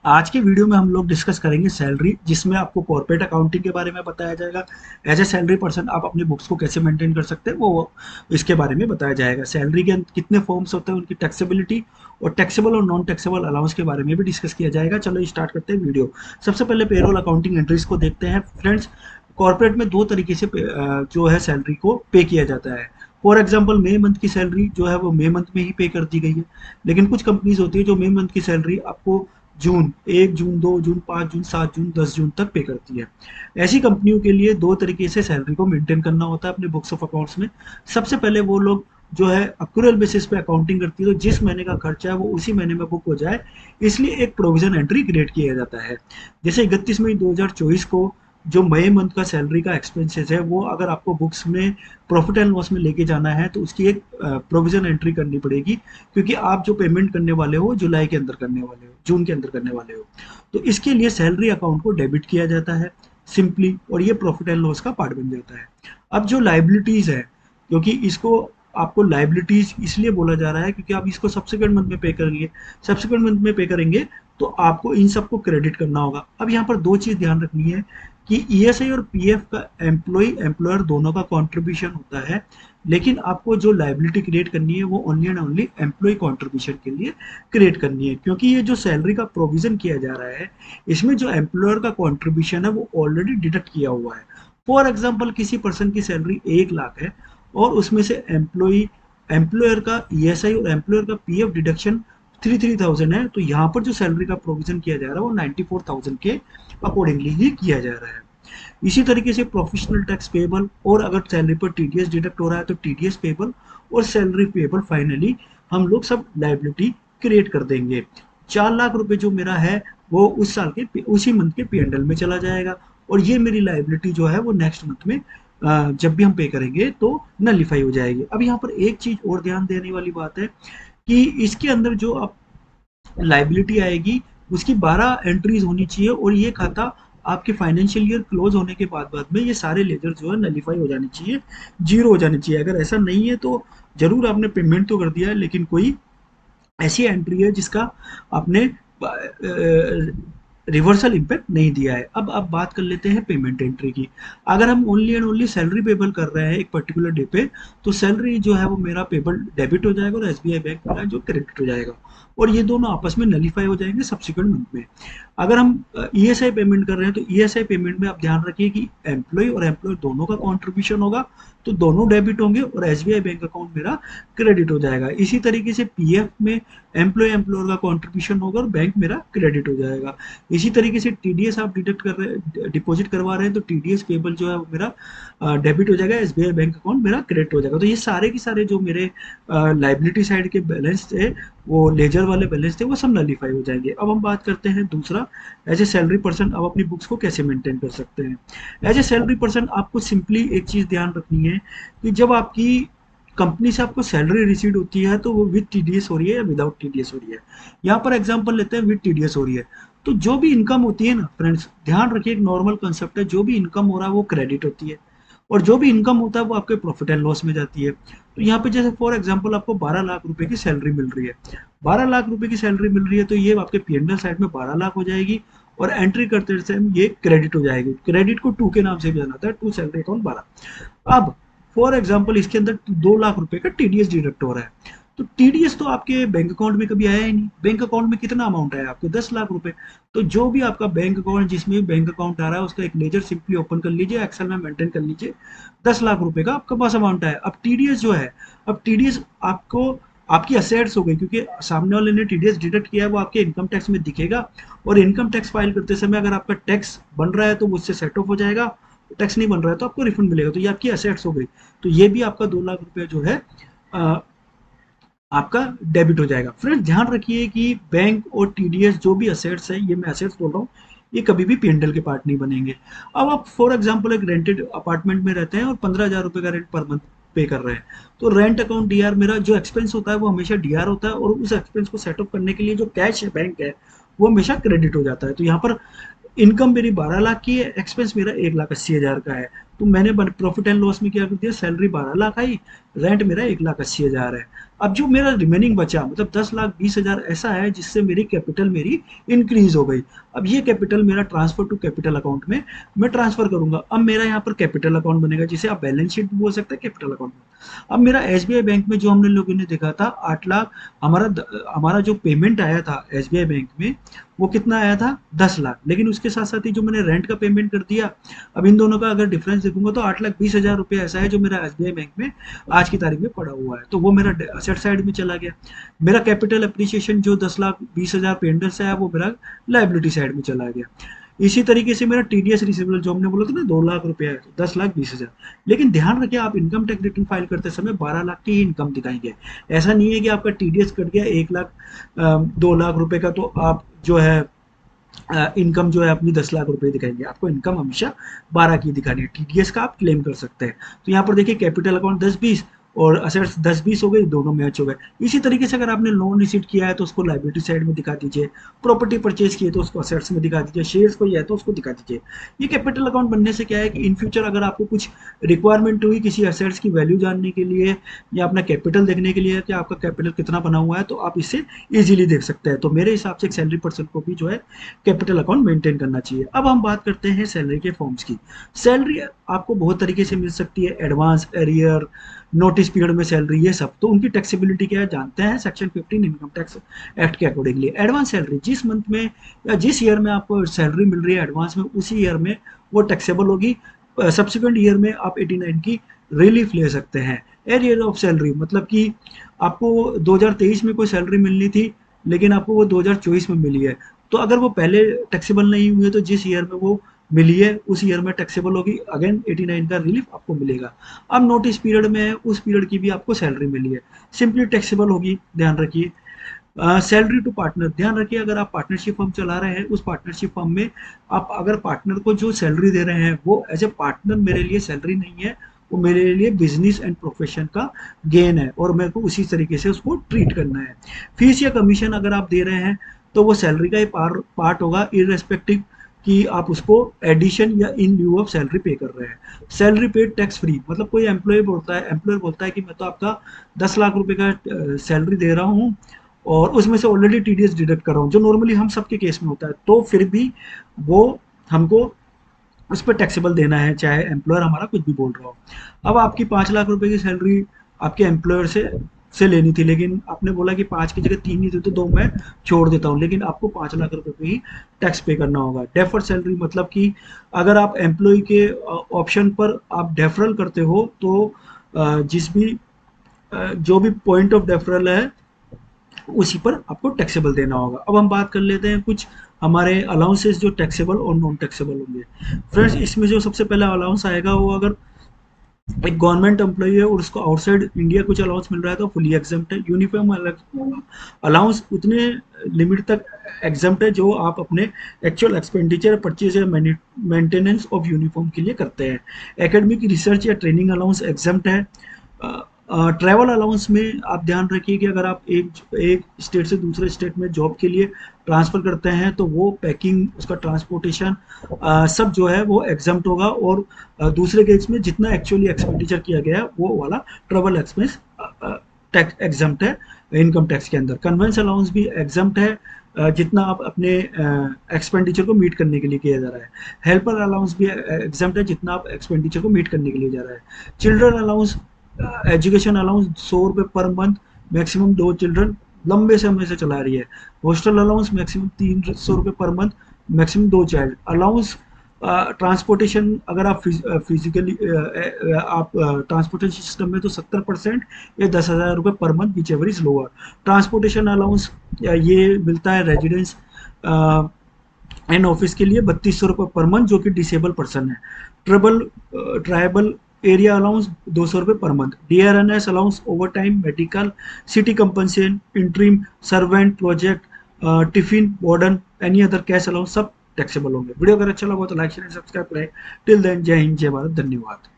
आज के वीडियो में हम लोग डिस्कस करेंगे सैलरी, जिसमें आपको कॉर्पोरेट अकाउंटिंग के बारे में बताया जाएगा। एज ए सैलरी पर्सन आप अपने बुक्स को कैसे मेंटेन कर सकते हैं वो इसके बारे में बताया जाएगा। सैलरी के कितने फॉर्म्स होते हैं, उनकी टैक्सेबिलिटी और टैक्सेबल और नॉन टैक्सेबल अलाउंस के बारे में भी डिस्कस किया जाएगा। चलो स्टार्ट करते हैं वीडियो। सबसे पहले पेरोल अकाउंटिंग एंट्रीज को देखते हैं फ्रेंड्स। कॉर्पोरेट में दो तरीके से जो है सैलरी को पे किया जाता है। फॉर एग्जाम्पल मई मंथ की सैलरी जो है वो मई मंथ में ही पे कर दी गई है, लेकिन कुछ कंपनीज होती है जो मई मंथ की सैलरी आपको जून 1 जून 2 जून 5 जून 7 जून 10 जून तक पे करती है। ऐसी कंपनियों के लिए दो तरीके से सैलरी को मेंटेन करना होता है अपने बुक्स ऑफ अकाउंट्स में। सबसे पहले वो लोग जो है अक्रूरल बेसिस पे अकाउंटिंग करती है, तो जिस महीने का खर्चा है वो उसी महीने में बुक हो जाए, इसलिए एक प्रोविजन एंट्री क्रिएट किया जाता है। जैसे 31 मई 2024 को जो मई मंथ का सैलरी का एक्सपेंसेस है वो अगर आपको बुक्स में प्रॉफिट एंड लॉस में लेके जाना है तो उसकी एक प्रोविजन एंट्री करनी पड़ेगी, क्योंकि आप जो पेमेंट करने वाले हो जुलाई के अंदर करने वाले हो, जून के अंदर करने वाले हो। तो इसके लिए सैलरी अकाउंट को डेबिट किया जाता है सिंपली, और ये प्रॉफिट एंड लॉस का पार्ट बन जाता है। अब जो लाइबिलिटीज है, क्योंकि इसको आपको लाइबिलिटीज इसलिए बोला जा रहा है क्योंकि आप इसको सब्सिक्वेंट मंथ में पे करेंगे। सब्सिक्वेंट मंथ में पे करेंगे तो आपको इन सबको क्रेडिट करना होगा। अब यहाँ पर दो चीज ध्यान रखनी है कि ईएसआई और पीएफ का एम्प्लॉयर दोनों का कंट्रीब्यूशन होता है, लेकिन आपको जो लाइबिलिटी क्रिएट करनी है वो only and only employ contribution के लिए क्रिएट करनी है, क्योंकि ये जो सैलरी का प्रोविजन किया जा रहा है इसमें जो एम्प्लॉयर का कंट्रीब्यूशन है वो ऑलरेडी डिडक्ट किया हुआ है। फॉर एग्जाम्पल किसी पर्सन की सैलरी 1 लाख है और उसमें से एम्प्लॉयर का ईएसआई और एम्प्लॉयर का पीएफ डिडक्शन 3,000 है, तो यहाँ पर जो सैलरी का प्रोविजन किया जा रहा है वो 94,000 के अकॉर्डिंगली ही किया जा रहा है। इसी तरीके से प्रोफेशनल टैक्स पेबल, और अगर सैलरी पर टीडीएस डिडक्ट हो रहा है तो टीडीएस पेबल और सैलरी पेबल, फाइनली हम लोग सब लाइबिलिटी क्रिएट कर देंगे। 4 लाख रुपए जो मेरा है वो उस साल के उसी मंथ के पीएनएल में चला जाएगा, और ये मेरी लाइबिलिटी जो है वो नेक्स्ट मंथ में जब भी हम पे करेंगे तो नलीफाई हो जाएगी। अब यहाँ पर एक चीज और ध्यान देने वाली बात है कि इसके अंदर जो आप लाइबिलिटी आएगी उसकी 12 एंट्रीज होनी चाहिए, और ये खाता आपके फाइनेंशियल ईयर क्लोज होने के बाद बाद में ये सारे लेजर जो है नलीफाई हो जानी चाहिए, जीरो हो जानी चाहिए। अगर ऐसा नहीं है तो जरूर आपने पेमेंट तो कर दिया है, लेकिन कोई ऐसी एंट्री है जिसका आपने रिवर्सल इम्पैक्ट नहीं दिया है। अब बात कर लेते हैं पेमेंट एंट्री की। अगर हम only and only salary payable कर रहे हैं एक पर्टिकुलर डे पे, तो सैलरी जो है वो मेरा पेबल डेबिट हो जाएगा और एसबीआई बैंक मेरा जो क्रेडिट हो जाएगा, और ये दोनों आपस में नलीफाई हो जाएंगे सब्सिक्वेंट मंथ में। अगर हम ईएसआई पेमेंट कर रहे हैं तो ईएसआई पेमेंट में आप ध्यान रखिए कि एम्प्लॉय और एम्प्लॉयर दोनों का कॉन्ट्रीब्यूशन होगा, तो दोनों डेबिट होंगे और एसबीआई बैंक अकाउंट मेरा क्रेडिट हो जाएगा। इसी तरीके से पीएफ में एम्प्लॉयर का कॉन्ट्रीब्यूशन होगा और बैंक मेरा क्रेडिट हो जाएगा। इसी तरीके से टीडीएस आप डिडक्ट कर रहे डिपॉजिट करवा रहे हैं तो टीडीएस पेबल जो है वो मेरा डेबिट हो जाएगा, एसबीआई बैंक अकाउंट मेरा क्रेडिट हो जाएगा। तो ये सारे के सारे जो मेरे लाइबिलिटी साइड के बैलेंस थे, वो लेजर वाले बैलेंस थे, वो सब नलीफाई हो जाएंगे। अब हम बात करते हैं दूसरा, एज ए सैलरी पर्सन आप अपनी बुक्स को कैसे मेंटेन कर सकते हैं। एज ए सैलरी पर्सन आपको सिंपली एक चीज ध्यान रखनी है कि जब आपकी कंपनी से आपको सैलरी रिसीव होती है तो वो विद टीडीएस हो रही है या विदाउट टीडीएस हो रही है। यहाँ पर एग्जांपल लेते हैं, विद टीडीएस हो रही है तो जो भी इनकम होती है ना फ्रेंड्स, ध्यान रखिए एक नॉर्मल कंसेप्ट है, जो भी इनकम हो रहा है वो क्रेडिट होती है, और जो भी इनकम होता है वो आपके प्रॉफिट एंड लॉस में जाती है। तो यहाँ पे जैसे फॉर एग्जांपल आपको 12 लाख रुपए की सैलरी मिल रही है, 12 लाख रुपए की सैलरी मिल रही है, तो ये आपके पीएनएल साइड में 12 लाख हो जाएगी, और एंट्री करते टाइम ये क्रेडिट हो जाएगी। क्रेडिट को टू के नाम से भी जाना था, टू सैलरी अकाउंट 12। अब फॉर एग्जाम्पल इसके अंदर 2 लाख रुपए का टीडीएस डिडक्ट हो रहा है, तो टीडीएस तो आपके बैंक अकाउंट में कभी आया ही नहीं। बैंक अकाउंट में कितना अमाउंट आया आपको? 10 लाख रुपए। तो जो भी आपका बैंक अकाउंट, जिसमें भी बैंक अकाउंट आ रहा है उसका एक लेजर सिंपली ओपन कर लीजिए, एक्सेल में मेंटेन कर लीजिए, 10 लाख रुपए का आपके पास अमाउंट आया। अब टीडीएस जो है, अब टीडीएस आपको आपकी असेट्स हो गई, क्योंकि सामने वाले ने टीडीएस डिडक्ट किया है, वो आपके इनकम टैक्स में दिखेगा, और इनकम टैक्स फाइल करते समय अगर आपका टैक्स बन रहा है तो उससे सेट ऑफ हो जाएगा, टैक्स नहीं बन रहा है तो आपको रिफंड मिलेगा। तो ये आपकी असेट्स हो गई, तो ये भी आपका 2 लाख रुपए जो है आपका डेबिट हो जाएगा। फ्रेंड्स ध्यान रखिए कि बैंक और टीडीएस जो भी असेट्स है, ये मैं असेट्स बोल रहा हूँ, ये कभी भी पीएनएल के पार्ट नहीं बनेंगे। अब आप फॉर एग्जांपल एक रेंटेड अपार्टमेंट में रहते हैं और 15,000 रुपए का रेंट पर मंथ पे कर रहे हैं, तो रेंट अकाउंट डीआर, मेरा जो एक्सपेंस होता है वो हमेशा डीआर होता है, और उस एक्सपेंस को सेटअप करने के लिए जो कैश है बैंक है वो हमेशा क्रेडिट हो जाता है। तो यहाँ पर इनकम मेरी 12 लाख की है, एक्सपेंस मेरा 1,80,000 का है, तो मैंने प्रॉफिट एंड लॉस में क्या कर दिया, सैलरी 12 लाख आई, रेंट मेरा 1,80,000 है। अब जो मेरा रिमेनिंग बचा मतलब 10,20,000 ऐसा है जिससे मेरी कैपिटल मेरी इंक्रीज हो गई। अब ये कैपिटल मेरा ट्रांसफर टू कैपिटल अकाउंट में मैं ट्रांसफर करूंगा। अब मेरा यहाँ पर कैपिटल अकाउंट बनेगा, जिसे आप बैलेंस शीट भी बोल सकते हैं, कैपिटल अकाउंट में। अब मेरा एसबीआई बैंक में जो हमने लोगों ने देखा था 8 लाख, हमारा जो पेमेंट आया था एसबीआई बैंक में वो कितना आया था, 10 लाख। लेकिन उसके साथ साथ ही जो मैंने रेंट का पेमेंट कर दिया, अब इन दोनों का अगर डिफरेंस देखूंगा तो 8,20,000 रुपये ऐसा है जो मेरा एसबीआई बैंक में आज की तारीख में पड़ा हुआ है, तो वो मेरा असेट साइड में चला गया। मेरा कैपिटल अप्रिसिएशन जो 10,20,000 पेंडल से है वो मेरा लाइबिलिटी साइड में चला गया। इसी तरीके से मेरा टीडीएस रिसीवेबल जो हमने बोला था ना 2 लाख रुपया है, 10,20,000। लेकिन ध्यान रखिए आप इनकम टैक्स रिटर्न फाइल करते समय 12 लाख की ही इनकम दिखाएंगे। ऐसा नहीं है कि आपका टीडीएस कट गया 1 लाख 2 लाख रुपए का तो आप जो है इनकम जो है अपनी 10 लाख रुपए दिखाएंगे। आपको इनकम हमेशा 12 की दिखानी है, टीडीएस का आप क्लेम कर सकते हैं। तो यहाँ पर देखिए कैपिटल अकाउंट 10-20 और असेट्स 10-20 हो गई, दोनों मैच हो गए। इसी तरीके से अगर आपने लोन रिसीट किया है तो उसको लाइबिलिटी साइड में दिखा दीजिए, प्रॉपर्टी परचेज की है तो उसको असेट्स में दिखा दीजिए, शेयर्स कोई है तो उसको दिखा दीजिए। ये कैपिटल अकाउंट बनने से क्या है कि इन फ्यूचर अगर आपको कुछ रिक्वायरमेंट हुई किसी असेट्स की वैल्यू जानने के लिए या अपना कैपिटल देखने के लिए कि आपका कैपिटल कितना बना हुआ है, तो आप इससे इजीली देख सकते हैं। तो मेरे हिसाब से एक सैलरी पर्सन को भी जो है कैपिटल अकाउंट मेंटेन करना चाहिए। अब हम बात करते हैं सैलरी के फॉर्म्स की। सैलरी आपको बहुत तरीके से मिल सकती है, एडवांस, एरियर, नोटिस पीरियड में सैलरी, ये सब। तो उनकी टैक्सेबिलिटी क्या है जानते हैं, सेक्शन 15 इनकम टैक्स एक्ट के अकॉर्डिंगली। एडवांस सैलरी जिस मंथ में या जिस ईयर में आपको सैलरी मिल रही है एडवांस में, उसी ईयर में वो टैक्सेबल होगी। सब्सिक्वेंट ईयर में आप 89 की रिलीफ ले सकते हैं। एरियर ऑफ सैलरी मतलब कि आपको 2023 में कोई सैलरी मिलनी थी लेकिन आपको वो 2024 में मिली है, तो अगर वो पहले टैक्सेबल नहीं हुई है तो जिस ईयर में वो मिली है उस ईयर में टैक्सेबल होगी, अगेन 89 का रिलीफ आपको मिलेगा। अब नोटिस पीरियड में है, उस पीरियड की भी आपको सैलरी मिली है, सिंपली टैक्सेबल होगी, ध्यान रखिए। सैलरी टू पार्टनर, ध्यान रखिए अगर आप पार्टनरशिप फर्म चला रहे हैं, उस पार्टनरशिप फर्म में आप अगर पार्टनर को जो सैलरी दे रहे हैं वो एज ए पार्टनर मेरे लिए सैलरी नहीं है, वो मेरे लिए बिजनेस एंड प्रोफेशन का गेन है और मेरे को उसी तरीके से उसको ट्रीट करना है। फीस या कमीशन अगर आप दे रहे हैं तो वो सैलरी का ही पार्ट होगा, इररेस्पेक्टिव कि आप उसको एडिशन या इन ल्यू ऑफ सैलरी पे कर रहे हैं। सैलरी पेड टैक्स फ्री, मतलब कोई एम्प्लॉयर बोलता है कि मैं तो आपका 10 लाख रुपए का सैलरी दे रहा हूँ और उसमें से ऑलरेडी टीडीएस डिडक्ट कर रहा हूँ, जो नॉर्मली हम सबके केस में होता है, तो फिर भी वो हमको उस पर टैक्सेबल देना है, चाहे एम्प्लॉयर हमारा कुछ भी बोल रहा हो। अब आपकी 5 लाख रुपए की सैलरी आपके एम्प्लॉयर से लेनी थी, लेकिन आपने बोला कि 5 की जगह 3 ही दे तो 2 मैं छोड़ देता हूँ, लेकिन आपको 5 लाख रुपए पे ही टैक्स पे करना होगा। डेफर सैलरी मतलब कि अगर आप एम्प्लॉय के ऑप्शन पर आप डेफरल करते हो तो जिस भी जो भी पॉइंट ऑफ डेफरल है उसी पर आपको टैक्सेबल देना होगा। अब हम बात कर लेते हैं कुछ हमारे अलाउंसेस जो टैक्सेबल और नॉन टैक्सेबल होंगे। फ्रेंड्स, इसमें जो सबसे पहला अलाउंस आएगा वो अगर एक गवर्नमेंट एम्प्लॉई है और उसको आउटसाइड इंडिया कुछ अलाउंस मिल रहा है तो फुली एग्जम्प्ट है। यूनिफॉर्म अलाउंस उतने लिमिट तक एग्जम्प्ट है जो आप अपने एक्चुअल एक्सपेंडिचर, परचेज या मेंटेनेंस ऑफ यूनिफॉर्म के लिए करते हैं। एकेडमिक, रिसर्च या ट्रेनिंग अलाउंस एग्जम्प्ट है। ट्रैवल अलाउंस में आप ध्यान रखिए कि अगर आप एक स्टेट से दूसरे स्टेट में जॉब के लिए ट्रांसफ़र करते हैं तो वो पैकिंग, उसका ट्रांसपोर्टेशन सब जो है वो एग्जम्प्ट होगा और दूसरे केस में जितना एक्चुअली एक्सपेंडिचर किया गया है वो वाला ट्रैवल एक्सपेंस टैक्स एग्जम्प्ट है इनकम टैक्स के अंदर। कन्वेंस अलाउंस भी एग्जम्प्ट है जितना आप अपने एक्सपेंडिचर को मीट करने के लिए किया जा रहा है। हेल्पर अलाउंस भी एग्जम्प्ट है जितना आप एक्सपेंडिचर को मीट करने के लिए जा रहा है। चिल्ड्रन अलाउंस, एजुकेशन अलाउंस 100 रुपये पर मंथ, मैक्सिमम 2 चिल्ड्रन, लंबे समय से चला रही है। हॉस्टल अलाउंस मैक्सिमम 300 रुपये per month, maximum 2 child. Allowance transportation अगर आप फिजिकली आप ट्रांसपोर्टेशन सिस्टम में तो 70% या 10,000 रुपये per month, which ever is lower. Transportation allowance ये मिलता है रेजिडेंस एंड ऑफिस के लिए 3200 रुपये पर मंथ जो कि डिसेबल पर्सन है। ट्राइबल एरिया अलाउंस 200 रुपये per month. DRNS allowance, over time, medical, city compensation, interim, servant, project, tiffin, warden, any other cash allowance सब टैक्सेबल होंगे। वीडियो अगर अच्छा लगा तो लाइक शेयर सब्सक्राइब करें। टिल देन, जय हिंद, जय भारत, धन्यवाद।